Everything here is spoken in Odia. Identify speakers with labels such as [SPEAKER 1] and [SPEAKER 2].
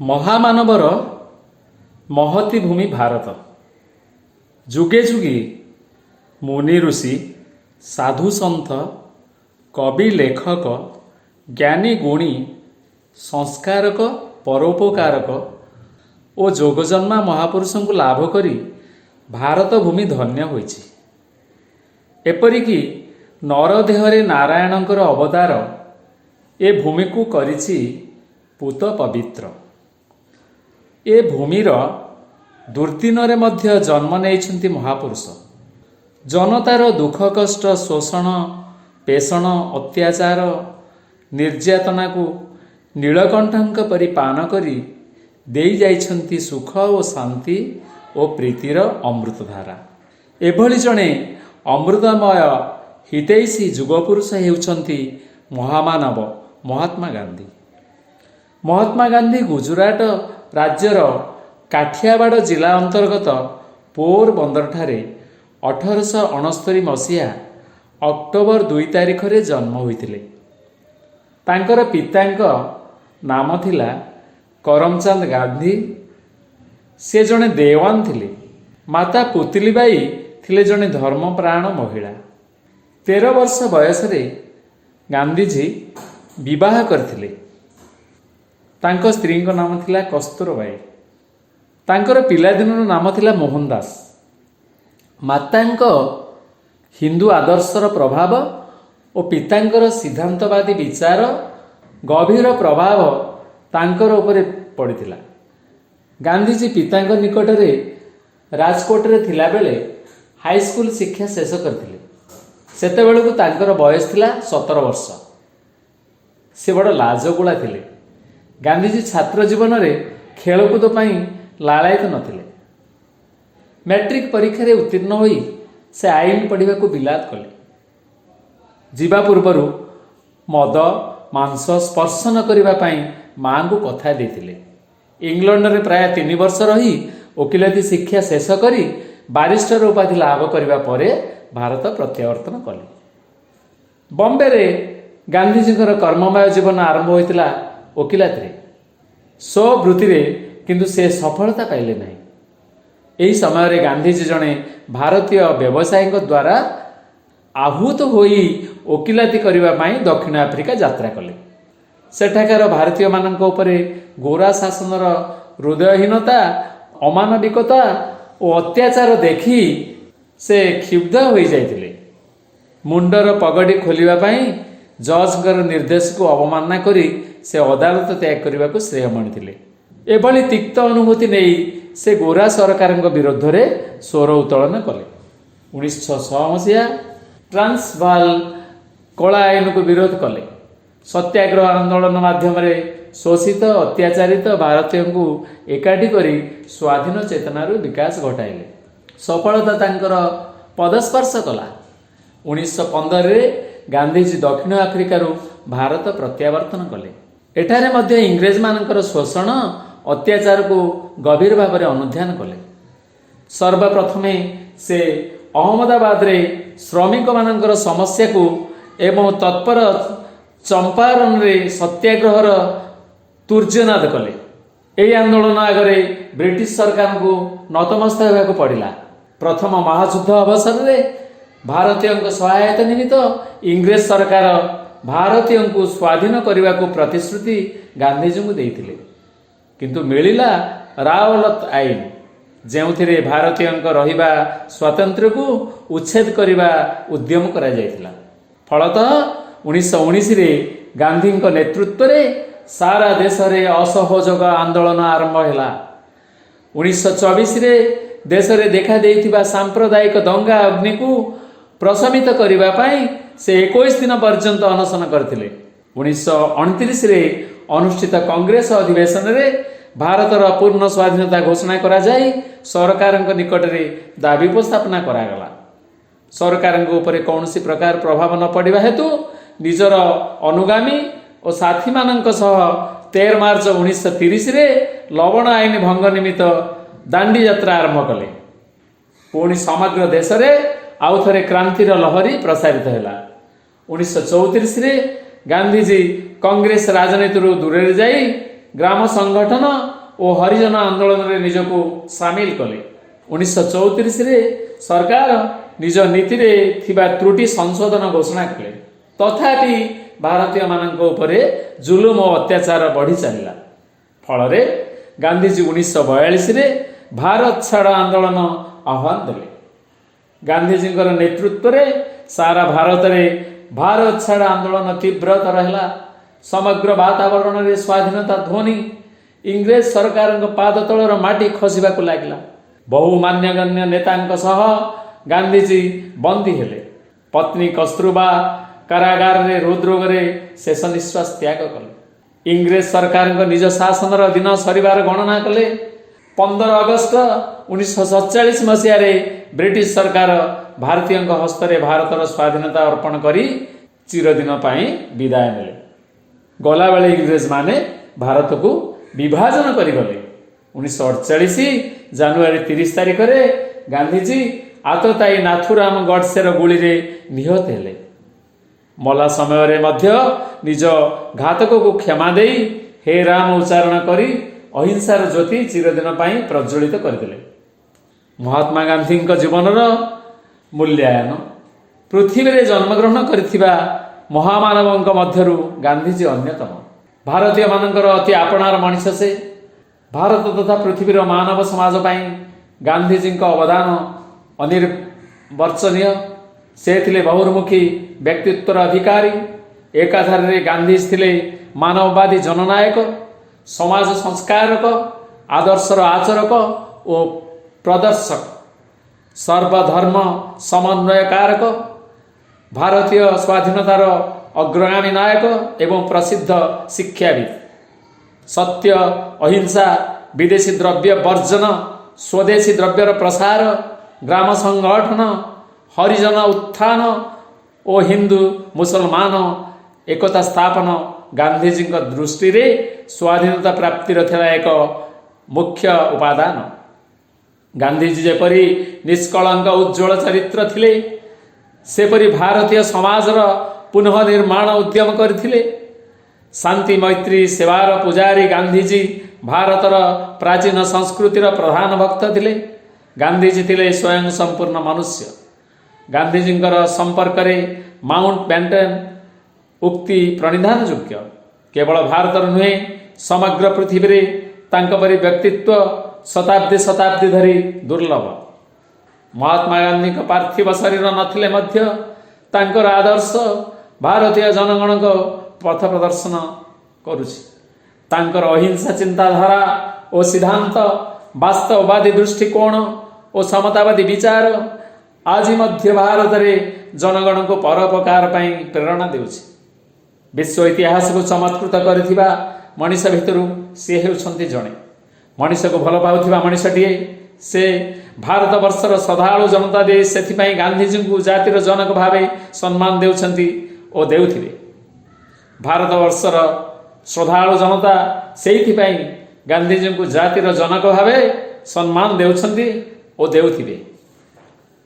[SPEAKER 1] ମହାମାନବର ମହତୀ ଭୂମି ଭାରତ। ଯୁଗେ ଯୁଗେ ମୁନି ଋଷି, ସାଧୁ ସନ୍ଥ, କବି ଲେଖକ, ଜ୍ଞାନୀ ଗୁଣୀ, ସଂସ୍କାରକ, ପରୋପକାରକ ଓ ଯୋଗଜନ୍ମା ମହାପୁରୁଷଙ୍କୁ ଲାଭ କରି ଭାରତ ଭୂମି ଧନ୍ୟ ହୋଇଛି। ଏପରିକି ନରଦେହରେ ନାରାୟଣଙ୍କର ଅବତାର ଏ ଭୂମିକୁ କରିଛି ପୂତ ପବିତ୍ର। ଏ ଭୂମିର ଦୁର୍ଦ୍ଦିନରେ ମଧ୍ୟ ଜନ୍ମ ନେଇଛନ୍ତି ମହାପୁରୁଷ। ଜନତାର ଦୁଃଖ କଷ୍ଟ, ଶୋଷଣ, ପେଷଣ, ଅତ୍ୟାଚାର, ନିର୍ଯାତନାକୁ ନୀଳକଣ୍ଠଙ୍କ ପରି ପାନ କରି ଦେଇ ଯାଇଛନ୍ତି ସୁଖ ଓ ଶାନ୍ତି ଓ ପ୍ରୀତିର ଅମୃତଧାରା। ଏଭଳି ଜଣେ ଅମୃତମୟ ହିତୈଷୀ ଯୁଗପୁରୁଷ ହେଉଛନ୍ତି ମହାମାନବ ମହାତ୍ମା ଗାନ୍ଧୀ। ମହାତ୍ମା ଗାନ୍ଧୀ ଗୁଜୁରାଟ ରାଜ୍ୟର କାଠିଆବାଡ଼ ଜିଲ୍ଲା ଅନ୍ତର୍ଗତ ପୋରବନ୍ଦରଠାରେ 1869 ମସିହା ଅକ୍ଟୋବର 2 ତାରିଖରେ ଜନ୍ମ ହୋଇଥିଲେ। ତାଙ୍କର ପିତାଙ୍କ ନାମ ଥିଲା କରମଚାନ୍ଦ ଗାନ୍ଧୀ। ସେ ଜଣେ ଦେୱାନ ଥିଲେ। ମାତା ପୁତଲିବାଇ ଥିଲେ ଜଣେ ଧର୍ମପ୍ରାଣ ମହିଳା। 13 ବର୍ଷ ବୟସରେ ଗାନ୍ଧୀଜୀ ବିବାହ କରିଥିଲେ। ତାଙ୍କ ସ୍ତ୍ରୀଙ୍କ ନାମ ଥିଲା କସ୍ତୁରବାଇ। ତାଙ୍କର ପିଲାଦିନର ନାମ ଥିଲା ମୋହନ ଦାସ। ମାତାଙ୍କ ହିନ୍ଦୁ ଆଦର୍ଶର ପ୍ରଭାବ ଓ ପିତାଙ୍କର ସିଦ୍ଧାନ୍ତବାଦୀ ବିଚାର ଗଭୀର ପ୍ରଭାବ ତାଙ୍କର ଉପରେ ପଡ଼ିଥିଲା। ଗାନ୍ଧୀଜୀ ପିତାଙ୍କ ନିକଟରେ ରାଜକୋଟରେ ଥିଲାବେଳେ ହାଇସ୍କୁଲ ଶିକ୍ଷା ଶେଷ କରିଥିଲେ। ସେତେବେଳକୁ ତାଙ୍କର ବୟସ ଥିଲା 17 ବର୍ଷ। ସେ ବଡ଼ ଲାଜକୁଳା ଥିଲେ। ଗାନ୍ଧୀଜୀ ଛାତ୍ର ଜୀବନରେ ଖେଳକୁଦ ପାଇଁ ଲାଳାୟିତ ନଥିଲେ। ମ୍ୟାଟ୍ରିକ ପରୀକ୍ଷାରେ ଉତ୍ତୀର୍ଣ୍ଣ ହୋଇ ସେ ଆଇନ ପଢ଼ିବାକୁ ବିଲାତ କଲେ। ଯିବା ପୂର୍ବରୁ ମଦ ମାଂସ ସ୍ପର୍ଶ ନ କରିବା ପାଇଁ ମାଆଙ୍କୁ କଥା ଦେଇଥିଲେ। ଇଂଲଣ୍ଡରେ ପ୍ରାୟ 3 ବର୍ଷ ରହି ଓକିଲାତି ଶିକ୍ଷା ଶେଷ କରି ବାରିଷ୍ଟର ଉପାଧି ଲାଭ କରିବା ପରେ ଭାରତ ପ୍ରତ୍ୟାବର୍ତ୍ତନ କଲେ। ବମ୍ବେରେ ଗାନ୍ଧୀଜୀଙ୍କର କର୍ମମୟ ଜୀବନ ଆରମ୍ଭ ହୋଇଥିଲା ଓକିଲାତିରେ। ସ୍ୱବୃତ୍ତିରେ କିନ୍ତୁ ସେ ସଫଳତା ପାଇଲେ ନାହିଁ। ଏହି ସମୟରେ ଗାନ୍ଧୀଜୀ ଜଣେ ଭାରତୀୟ ବ୍ୟବସାୟୀଙ୍କ ଦ୍ୱାରା ଆହୂତ ହୋଇ ଓକିଲାତି କରିବା ପାଇଁ ଦକ୍ଷିଣ ଆଫ୍ରିକା ଯାତ୍ରା କଲେ। ସେଠାକାର ଭାରତୀୟମାନଙ୍କ ଉପରେ ଗୋରା ଶାସନର ହୃଦୟହୀନତା, ଅମାନବିକତା ଓ ଅତ୍ୟାଚାର ଦେଖି ସେ କ୍ଷୁବ୍ଧ ହୋଇଯାଇଥିଲେ। ମୁଣ୍ଡର ପଗଡ଼ି ଖୋଲିବା ପାଇଁ ଜଜ୍ଙ୍କର ନିର୍ଦ୍ଦେଶକୁ ଅବମାନନା କରି ସେ ଅଦାଲତ ତ୍ୟାଗ କରିବାକୁ ଶ୍ରେୟ ମଣିଥିଲେ। ଏଭଳି ତିକ୍ତ ଅନୁଭୂତି ନେଇ ସେ ଗୋରା ସରକାରଙ୍କ ବିରୋଧରେ ସ୍ୱର ଉତ୍ତୋଳନ କଲେ। 1906 ମସିହା ଟ୍ରାନ୍ସଭାଲ କଳା ଆଇନକୁ ବିରୋଧ କଲେ। ସତ୍ୟାଗ୍ରହ ଆନ୍ଦୋଳନ ମାଧ୍ୟମରେ ଶୋଷିତ ଅତ୍ୟାଚାରିତ ଭାରତୀୟଙ୍କୁ ଏକାଠି କରି ସ୍ୱାଧୀନ ଚେତନାରୁ ବିକାଶ ଘଟାଇଲେ। ସଫଳତା ତାଙ୍କର ପଦସ୍ପର୍ଶ କଲା। 1915ରେ ଗାନ୍ଧୀଜୀ ଦକ୍ଷିଣ ଆଫ୍ରିକାରୁ ଭାରତ ପ୍ରତ୍ୟାବର୍ତ୍ତନ କଲେ। ଏଠାରେ ମଧ୍ୟ ଇଂରେଜମାନଙ୍କର ଶୋଷଣ ଅତ୍ୟାଚାରକୁ ଗଭୀର ଭାବରେ ଅନୁଧ୍ୟାନ କଲେ। ସର୍ବପ୍ରଥମେ ସେ ଅହମ୍ମଦାବାଦରେ ଶ୍ରମିକମାନଙ୍କର ସମସ୍ୟାକୁ ଏବଂ ତତ୍ପର ଚମ୍ପାରନରେ ସତ୍ୟାଗ୍ରହର ତୂର୍ଯ୍ୟନାଦ କଲେ। ଏହି ଆନ୍ଦୋଳନ ଆଗରେ ବ୍ରିଟିଶ ସରକାରଙ୍କୁ ନତମସ୍ତକ ହେବାକୁ ପଡ଼ିଲା। ପ୍ରଥମ ମହାଯୁଦ୍ଧ ଅବସରରେ ଭାରତୀୟଙ୍କ ସହାୟତା ନିମିତ୍ତ ଇଂରେଜ ସରକାର ଭାରତୀୟଙ୍କୁ ସ୍ୱାଧୀନ କରିବାକୁ ପ୍ରତିଶ୍ରୁତି ଗାନ୍ଧୀଜୀଙ୍କୁ ଦେଇଥିଲେ। କିନ୍ତୁ ମିଳିଲା ରାଓଲତ ଆଇନ, ଯେଉଁଥିରେ ଭାରତୀୟଙ୍କ ରହିବା ସ୍ୱାତନ୍ତ୍ର୍ୟକୁ ଉଚ୍ଛେଦ କରିବା ଉଦ୍ୟମ କରାଯାଇଥିଲା। ଫଳତଃ 1919ରେ ଗାନ୍ଧୀଙ୍କ ନେତୃତ୍ୱରେ ସାରା ଦେଶରେ ଅସହଯୋଗ ଆନ୍ଦୋଳନ ଆରମ୍ଭ ହେଲା। 1924ରେ ଦେଶରେ ଦେଖା ଦେଇଥିବା ସାମ୍ପ୍ରଦାୟିକ ଦଙ୍ଗା ଅଗ୍ନିକୁ ପ୍ରଶମିତ କରିବା ପାଇଁ ସେ 21 ଦିନ ପର୍ଯ୍ୟନ୍ତ ଅନଶନ କରିଥିଲେ। 1929ରେ ଅନୁଷ୍ଠିତ କଂଗ୍ରେସ ଅଧିବେଶନରେ ଭାରତର ପୂର୍ଣ୍ଣ ସ୍ୱାଧୀନତା ଘୋଷଣା କରାଯାଇ ସରକାରଙ୍କ ନିକଟରେ ଦାବି ଉପସ୍ଥାପନା କରାଗଲା। ସରକାରଙ୍କ ଉପରେ କୌଣସି ପ୍ରକାର ପ୍ରଭାବ ନ ପଡ଼ିବା ହେତୁ ନିଜର ଅନୁଗାମୀ ଓ ସାଥୀମାନଙ୍କ ସହ 13 ମାର୍ଚ୍ଚ 1930ରେ ଲବଣ ଆଇନ ଭଙ୍ଗ ନିମିତ୍ତ ଦାଣ୍ଡି ଯାତ୍ରା ଆରମ୍ଭ କଲେ। ପୁଣି ସମଗ୍ର ଦେଶରେ ଆଉ ଥରେ କ୍ରାନ୍ତିର ଲହରୀ ପ୍ରସାରିତ ହେଲା। 1934ରେ ଗାନ୍ଧୀଜୀ କଂଗ୍ରେସ ରାଜନୀତିରୁ ଦୂରରେ ଯାଇ ଗ୍ରାମ ସଂଗଠନ ଓ ହରିଜନ ଆନ୍ଦୋଳନରେ ନିଜକୁ ସାମିଲ କଲେ। 1934ରେ ସରକାର ନିଜ ନୀତିରେ ଥିବା ତ୍ରୁଟି ସଂଶୋଧନ ଘୋଷଣା କଲେ। ତଥାପି ଭାରତୀୟମାନଙ୍କ ଉପରେ ଜୁଲୁମ ଓ ଅତ୍ୟାଚାର ବଢ଼ି ଚାଲିଲା। ଫଳରେ ଗାନ୍ଧିଜୀ 1942ରେ ଭାରତ ଛାଡ଼ ଆନ୍ଦୋଳନ ଆହ୍ୱାନ ଦେଲେ। ଗାନ୍ଧିଜୀଙ୍କର ନେତୃତ୍ୱରେ ସାରା ଭାରତରେ ଭାରତ ଛାଡ଼ ଆନ୍ଦୋଳନ ତୀବ୍ରତର ହେଲା। ସମଗ୍ର ବାତାବରଣରେ ସ୍ୱାଧୀନତା ଧ୍ୱନି ଇଂରେଜ ସରକାରଙ୍କ ପାଦ ତଳର ମାଟି ଖସିବାକୁ ଲାଗିଲା। ବହୁ ମାନ୍ୟଗଣ୍ୟ ନେତାଙ୍କ ସହ ଗାନ୍ଧିଜୀ ବନ୍ଦୀ ହେଲେ। ପତ୍ନୀ କସ୍ତୁରବା କାରାଗାରରେ ହୃଦରୋଗରେ ଶେଷ ନିଶ୍ୱାସ ତ୍ୟାଗ କଲେ। ଇଂରେଜ ସରକାରଙ୍କ ନିଜ ଶାସନର ଦିନ ସରିବାର ଗଣନା କଲେ। 15 ଅଗଷ୍ଟ 1947 ମସିହାରେ ବ୍ରିଟିଶ ସରକାର ଭାରତୀୟଙ୍କ ହସ୍ତରେ ଭାରତର ସ୍ୱାଧୀନତା ଅର୍ପଣ କରି ଚିରଦିନ ପାଇଁ ବିଦାୟ ନେଲେ। ଗଲାବେଳେ ଇଂରେଜମାନେ ଭାରତକୁ ବିଭାଜନ କରିଗଲେ। 1948 ଜାନୁଆରୀ 30 ତାରିଖରେ ଗାନ୍ଧିଜୀ ଆତତାୟୀ ନାଥୁରାମ ଗଡ଼ସେର ଗୁଳିରେ ନିହତ ହେଲେ। ମଲା ସମୟରେ ମଧ୍ୟ ନିଜ ଘାତକକୁ କ୍ଷମା ଦେଇ ହେ ରାମ ଉଚ୍ଚାରଣ କରି ଅହିଂସାର ଜ୍ୟୋତି ଚିରଦିନ ପାଇଁ ପ୍ରଜ୍ୱଳିତ କରିଦେଲେ। ମହାତ୍ମା ଗାନ୍ଧୀଙ୍କ ଜୀବନର ମୂଲ୍ୟାୟନ। ପୃଥିବୀରେ ଜନ୍ମଗ୍ରହଣ କରିଥିବା ମହାମାନବଙ୍କ ମଧ୍ୟରୁ ଗାନ୍ଧିଜୀ ଅନ୍ୟତମ। ଭାରତୀୟମାନଙ୍କର ଅତି ଆପଣାର ମଣିଷ ସେ। ଭାରତ ତଥା ପୃଥିବୀର ମାନବ ସମାଜ ପାଇଁ ଗାନ୍ଧିଜୀଙ୍କ ଅବଦାନ ଅନିର୍ବଚନୀୟ। ସେ ଥିଲେ ବହୁମୁଖୀ ବ୍ୟକ୍ତିତ୍ୱର ଅଧିକାରୀ। ଏକାଧାରରେ ଗାନ୍ଧିଜୀ ଥିଲେ ମାନବବାଦୀ ଜନନାୟକ, ସମାଜ ସଂସ୍କାରକ, ଆଦର୍ଶର ଆଚରକ ଓ ପ୍ରଦର୍ଶକ, ସର୍ବଧର୍ମ ସମନ୍ୱୟକାରକ, ଭାରତୀୟ ସ୍ୱାଧୀନତାର ଅଗ୍ରଗାମୀ ନାୟକ ଏବଂ ପ୍ରସିଦ୍ଧ ଶିକ୍ଷାବିତ୍। ସତ୍ୟ, ଅହିଂସା, ବିଦେଶୀ ଦ୍ରବ୍ୟ ବର୍ଜନ, ସ୍ୱଦେଶୀ ଦ୍ରବ୍ୟର ପ୍ରସାର, ଗ୍ରାମ ସଂଗଠନ, ହରିଜନ ଉତ୍ଥାନ ଓ ହିନ୍ଦୁ ମୁସଲମାନ ଏକତା ସ୍ଥାପନ ଗାନ୍ଧିଜୀଙ୍କ ଦୃଷ୍ଟିରେ ସ୍ୱାଧୀନତା ପ୍ରାପ୍ତିର ଥିଲା ଏକ ମୁଖ୍ୟ ଉପାଦାନ। ଗାନ୍ଧିଜୀ ଯେପରି ନିଷ୍କଳଙ୍କ ଉଜ୍ଜ୍ୱଳ ଚରିତ୍ର ଥିଲେ, ସେପରି ଭାରତୀୟ ସମାଜର ପୁନଃ ନିର୍ମାଣ ଉଦ୍ୟମ କରିଥିଲେ। ଶାନ୍ତି, ମୈତ୍ରୀ, ସେବାର ପୂଜାରୀ ଗାନ୍ଧିଜୀ ଭାରତର ପ୍ରାଚୀନ ସଂସ୍କୃତିର ପ୍ରଧାନ ଭକ୍ତ ଥିଲେ। ଗାନ୍ଧିଜୀ ଥିଲେ ସ୍ୱୟଂ ସମ୍ପୂର୍ଣ୍ଣ ମନୁଷ୍ୟ। ଗାନ୍ଧିଜୀଙ୍କର ସମ୍ପର୍କରେ ମାଉଣ୍ଟ ବ୍ୟାଟେନ୍ ଉକ୍ତି ପ୍ରଣିଧାନ ଯୋଗ୍ୟ। କେବଳ ଭାରତର ନୁହେଁ, ସମଗ୍ର ପୃଥିବୀରେ ତାଙ୍କ ପରି ବ୍ୟକ୍ତିତ୍ୱ ଶତାବ୍ଦୀ ଶତାବ୍ଦୀ ଧରି ଦୁର୍ଲଭ। ମହାତ୍ମା ଗାନ୍ଧୀଙ୍କ ପାର୍ଥିବ ଶରୀର ନଥିଲେ ମଧ୍ୟ ତାଙ୍କର ଆଦର୍ଶ ଭାରତୀୟ ଜନଗଣଙ୍କ ପଥ ପ୍ରଦର୍ଶନ କରୁଛି। ତାଙ୍କର ଅହିଂସା ଚିନ୍ତାଧାରା ଓ ସିଦ୍ଧାନ୍ତ, ବାସ୍ତବବାଦୀ ଦୃଷ୍ଟିକୋଣ ଓ ସମତାବାଦୀ ବିଚାର ଆଜି ମଧ୍ୟ ଭାରତରେ ଜନଗଣଙ୍କୁ ପରୋପକାର ପାଇଁ ପ୍ରେରଣା ଦେଉଛି। ବିଶ୍ୱ ଇତିହାସକୁ ଚମତ୍କୃତ କରିଥିବା ମଣିଷ ଭିତରୁ ସେ ହେଉଛନ୍ତି ଜଣେ। ମଣିଷକୁ ଭଲ ପାଉଥିବା ମଣିଷଟିଏ ସେ। ଭାରତବର୍ଷର ଶ୍ରଦ୍ଧାଳୁ ଜନତା ଦେଇ ସେଥିପାଇଁ ଗାନ୍ଧିଜୀଙ୍କୁ ଜାତିର ଜନକ ଭାବେ ସମ୍ମାନ ଦେଉଛନ୍ତି ଓ ଦେଉଥିବେ। ଭାରତବର୍ଷର ଶ୍ରଦ୍ଧାଳୁ ଜନତା ସେଇଥିପାଇଁ ଗାନ୍ଧିଜୀଙ୍କୁ ଜାତିର ଜନକ ଭାବେ ସମ୍ମାନ ଦେଉଛନ୍ତି ଓ ଦେଉଥିବେ।